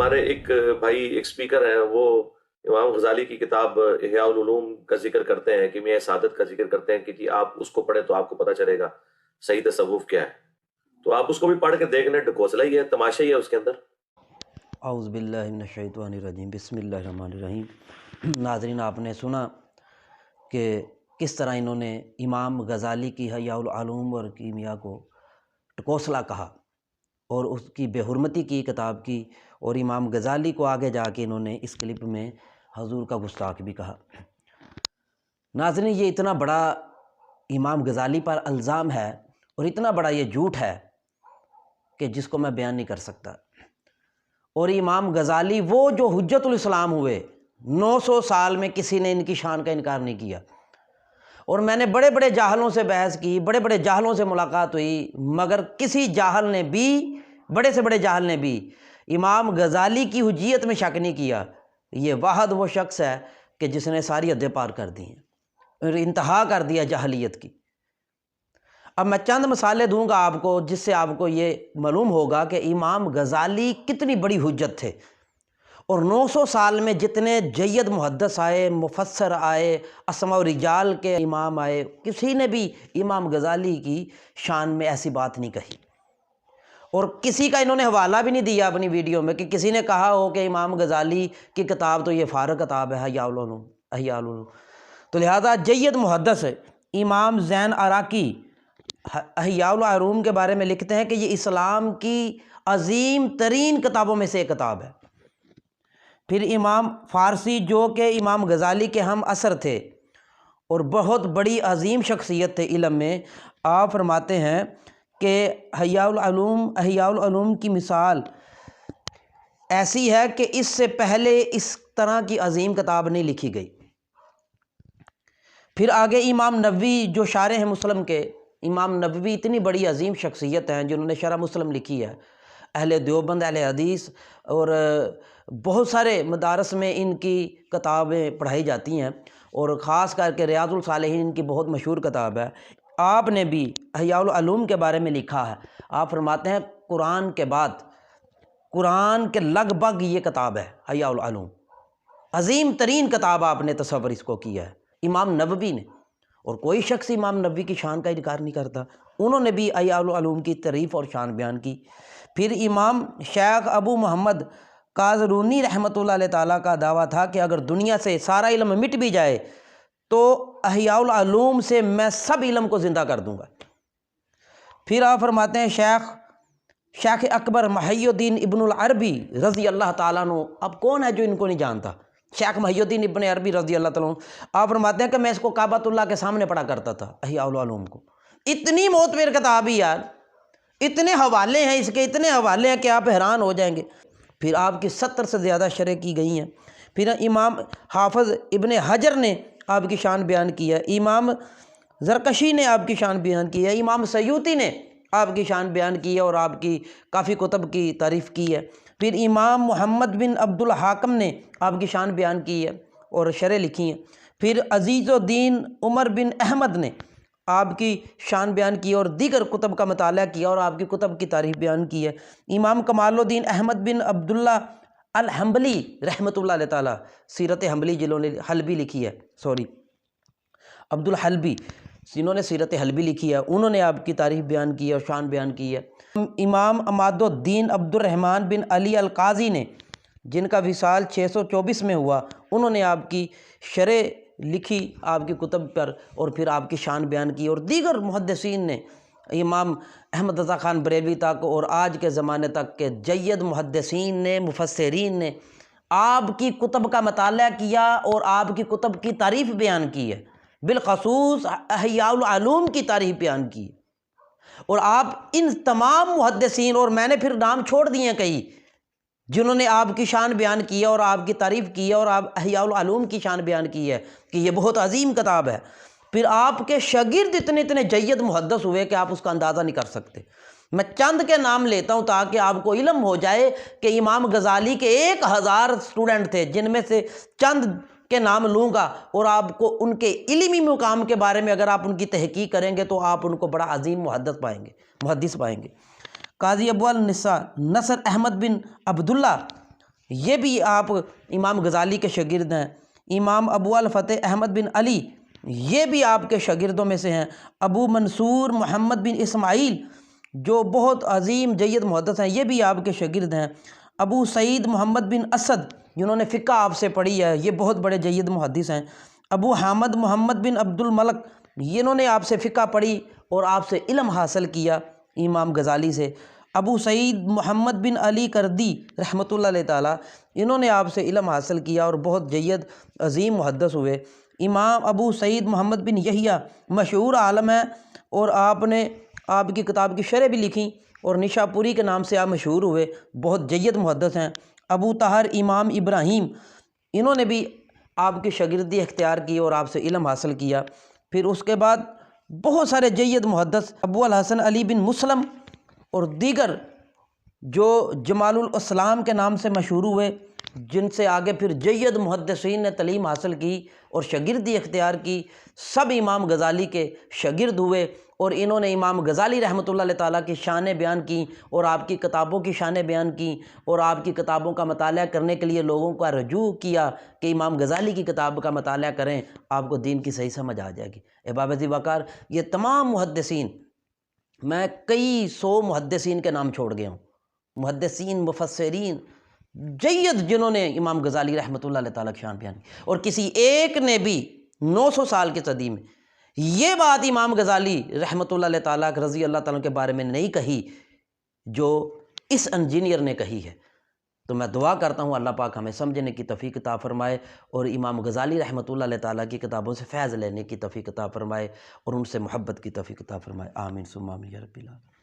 ہمارے ایک بھائی ایک سپیکر ہیں، وہ امام غزالی کی کتاب احیاء العلوم کا ذکر کرتے ہیں، کیمیائے سعادت کا ذکر کرتے ہیں کہ جی آپ اس کو پڑھیں تو آپ کو پتہ چلے گا صحیح تصوف کیا ہے۔ تو آپ اس کو بھی پڑھ کے دیکھ لیں، ڈھکوسلا ہی ہے، تماشا ہی ہے اس کے اندر۔ اعوذ باللہ من الشیطان الرجیم، بسم اللہ الرحمن الرحیم۔ ناظرین، آپ نے سنا کہ کس طرح انہوں نے امام غزالی کی احیاء العلوم اور کیمیا کو ٹکوسلا کہا اور اس کی بے حرمتی کی کتاب کی، اور امام غزالی کو آگے جا کے انہوں نے اس کلپ میں حضور کا گستاخ بھی کہا۔ ناظرین، یہ اتنا بڑا امام غزالی پر الزام ہے اور اتنا بڑا یہ جھوٹ ہے کہ جس کو میں بیان نہیں کر سکتا۔ اور امام غزالی وہ جو حجت الاسلام ہوئے، 900 سال میں کسی نے ان کی شان کا انکار نہیں کیا۔ اور میں نے بڑے بڑے جاہلوں سے بحث کی، بڑے بڑے جاہلوں سے ملاقات ہوئی، مگر کسی جاہل نے بھی، بڑے سے بڑے جاہل نے بھی امام غزالی کی حجیت میں شک نہیں کیا۔ یہ واحد وہ شخص ہے کہ جس نے ساری حدیں پار کر دی ہیں اور انتہا کر دیا جاہلیت کی۔ اب میں چند مثالیں دوں گا آپ کو، جس سے آپ کو یہ معلوم ہوگا کہ امام غزالی کتنی بڑی حجت تھے، اور 900 سال میں جتنے جید محدث آئے، مفسر آئے، اسماء و رجال کے امام آئے، کسی نے بھی امام غزالی کی شان میں ایسی بات نہیں کہی، اور کسی کا انہوں نے حوالہ بھی نہیں دیا اپنی ویڈیو میں کہ کسی نے کہا ہو کہ امام غزالی کی کتاب تو یہ فارغ کتاب ہے احیاء العلوم۔ تو لہذا جید محدث امام زین عراقی احیاء العلوم کے بارے میں لکھتے ہیں کہ یہ اسلام کی عظیم ترین کتابوں میں سے ایک کتاب ہے۔ پھر امام فارسی جو کہ امام غزالی کے ہم عصر تھے اور بہت بڑی عظیم شخصیت تھے علم میں، آپ فرماتے ہیں کہ احیاء العلوم کی مثال ایسی ہے کہ اس سے پہلے اس طرح کی عظیم کتاب نہیں لکھی گئی۔ پھر آگے امام نووی جو شارح ہیں مسلم کے، امام نووی اتنی بڑی عظیم شخصیت ہیں جنہوں نے شرح مسلم لکھی ہے، اہل دیوبند، اہل حدیث اور بہت سارے مدارس میں ان کی کتابیں پڑھائی جاتی ہیں، اور خاص کر کے ریاض الصالحین ان کی بہت مشہور کتاب ہے۔ آپ نے بھی احیاء العلوم کے بارے میں لکھا ہے، آپ فرماتے ہیں قرآن کے بعد، قرآن کے لگ بھگ یہ کتاب ہے احیاء العلوم، عظیم ترین کتاب آپ نے تصور اس کو کیا ہے امام نووی نے، اور کوئی شخص امام نووی کی شان کا انکار نہیں کرتا۔ انہوں نے بھی احیاء العلوم کی تعریف اور شان بیان کی۔ پھر امام شیخ ابو محمد کازرونی رحمۃ اللہ علیہ تعالیٰ کا دعویٰ تھا کہ اگر دنیا سے سارا علم مٹ بھی جائے تو احیاء العلوم سے میں سب علم کو زندہ کر دوں گا۔ پھر آپ فرماتے ہیں شیخ اکبر محی الدین ابن العربی رضی اللہ تعالیٰ عنہ، اب کون ہے جو ان کو نہیں جانتا؟ شیخ محی الدین ابن عربی رضی اللہ تعالیٰ عنہ، آپ فرماتے ہیں کہ میں اس کو کعبۃ اللہ کے سامنے پڑھا کرتا تھا احیاء العلوم کو۔ اتنی معتبر کتاب ہی یار، اتنے حوالے ہیں اس کے، اتنے حوالے ہیں کہ آپ حیران ہو جائیں گے۔ پھر آپ کی 70 سے زیادہ شرح کی گئی ہیں۔ پھر امام حافظ ابن حجر نے آپ کی شان بیان کی ہے، امام زرکشی نے آپ کی شان بیان کی ہے، امام سیوطی نے آپ کی شان بیان کی ہے اور آپ کی کافی کتب کی تعریف کی ہے۔ پھر امام محمد بن عبد الحاکم نے آپ کی شان بیان کی ہے اور شرح لکھی ہیں۔ پھر عزیز الدین عمر بن احمد نے آپ کی شان بیان کی اور دیگر کتب کا مطالعہ کیا اور آپ کی کتب کی تعریف بیان کی ہے۔ امام کمال الدین احمد بن عبداللہ الحنبلی رحمۃ اللہ علیہ تعالیٰ، سیرت حنبلی جنہوں نے حلبی لکھی ہے، عبد الحلبی جنہوں نے سیرت حلبی لکھی ہے، انہوں نے آپ کی تعریف بیان کی ہے اور شان بیان کی ہے۔ امام عماد الدین عبد الرحمن بن علی القاضی نے، جن کا وصال 624 میں ہوا، انہوں نے آپ کی شرح لکھی آپ کی کتب پر اور پھر آپ کی شان بیان کی، اور دیگر محدثین نے، امام احمد رضا خان بریلوی تک اور آج کے زمانے تک کے جید محدثین نے، مفسرین نے آپ کی کتب کا مطالعہ کیا اور آپ کی کتب کی تعریف بیان کی ہے، بالخصوص احیاء العلوم کی تعریف بیان کی۔ اور آپ ان تمام محدثین، اور میں نے پھر نام چھوڑ دیے ہیں کئی، جنہوں نے آپ کی شان بیان کی ہے اور آپ کی تعریف کی ہے اور آپ احیاء العلوم کی شان بیان کی ہے کہ یہ بہت عظیم کتاب ہے۔ پھر آپ کے شاگرد اتنے جید محدث ہوئے کہ آپ اس کا اندازہ نہیں کر سکتے۔ میں چند کے نام لیتا ہوں تاکہ آپ کو علم ہو جائے کہ امام غزالی کے 1000 اسٹوڈنٹ تھے، جن میں سے چند کے نام لوں گا، اور آپ کو ان کے علمی مقام کے بارے میں اگر آپ ان کی تحقیق کریں گے تو آپ ان کو بڑا عظیم محدث پائیں گے۔ قاضی ابو النساء نصر احمد بن عبداللہ یہ بھی آپ امام غزالی کے شاگرد ہیں۔ امام ابو الفتح احمد بن علی، یہ بھی آپ کے شاگردوں میں سے ہیں۔ ابو منصور محمد بن اسماعیل جو بہت عظیم جید محدث ہیں، یہ بھی آپ کے شاگرد ہیں۔ ابو سعید محمد بن اسد جنہوں نے فقہ آپ سے پڑھی ہے، یہ بہت بڑے جید محدث ہیں۔ ابو حامد محمد بن عبد الملک، انہوں نے آپ سے فقہ پڑھی اور آپ سے علم حاصل کیا امام غزالی سے۔ ابو سعید محمد بن علی کردی رحمۃ اللہ علیہ تعالیٰ، انہوں نے آپ سے علم حاصل کیا اور بہت جید عظیم محدث ہوئے۔ امام ابو سعید محمد بن یحییٰ مشہور عالم ہیں اور آپ نے آپ کی کتاب کی شرح بھی لکھی اور نشاپوری کے نام سے آپ مشہور ہوئے، بہت جید محدث ہیں۔ ابو طاہر امام ابراہیم، انہوں نے بھی آپ کی شاگردی اختیار کی اور آپ سے علم حاصل کیا۔ پھر اس کے بعد بہت سارے جید محدث ابو الحسن علی بن مسلم اور دیگر جو جمال الاسلام کے نام سے مشہور ہوئے، جن سے آگے پھر جید محدثین نے تعلیم حاصل کی اور شاگردی اختیار کی، سب امام غزالی کے شاگرد ہوئے اور انہوں نے امام غزالی رحمۃ اللہ علیہ تعالیٰ کی شانیں بیان کی اور آپ کی کتابوں کی شانیں بیان کی اور آپ کی کتابوں کا مطالعہ کرنے کے لیے لوگوں کا رجوع کیا کہ امام غزالی کی کتاب کا مطالعہ کریں، آپ کو دین کی صحیح سمجھ آ جائے گی۔ احباب عزیز وقار، یہ تمام محدثین، میں کئی سو محدثین کے نام چھوڑ گیا ہوں، محدثین مفسرین جید جنہوں نے امام غزالی رحمۃ اللہ علیہ تعالیٰ کی شان بیان کی، اور کسی ایک نے بھی 900 سال کی صدی میں یہ بات امام غزالی رحمۃ اللہ علیہ تعالیٰ رضی اللہ تعالیٰ کے بارے میں نہیں کہی جو اس انجینئر نے کہی ہے۔ تو میں دعا کرتا ہوں اللہ پاک ہمیں سمجھنے کی توفیق عطا فرمائے اور امام غزالی رحمۃ اللہ علیہ تعالیٰ کی کتابوں سے فیض لینے کی توفیق عطا فرمائے اور ان سے محبت کی توفیق عطا فرمائے۔ آمین ثم آمین یا رب العالمین۔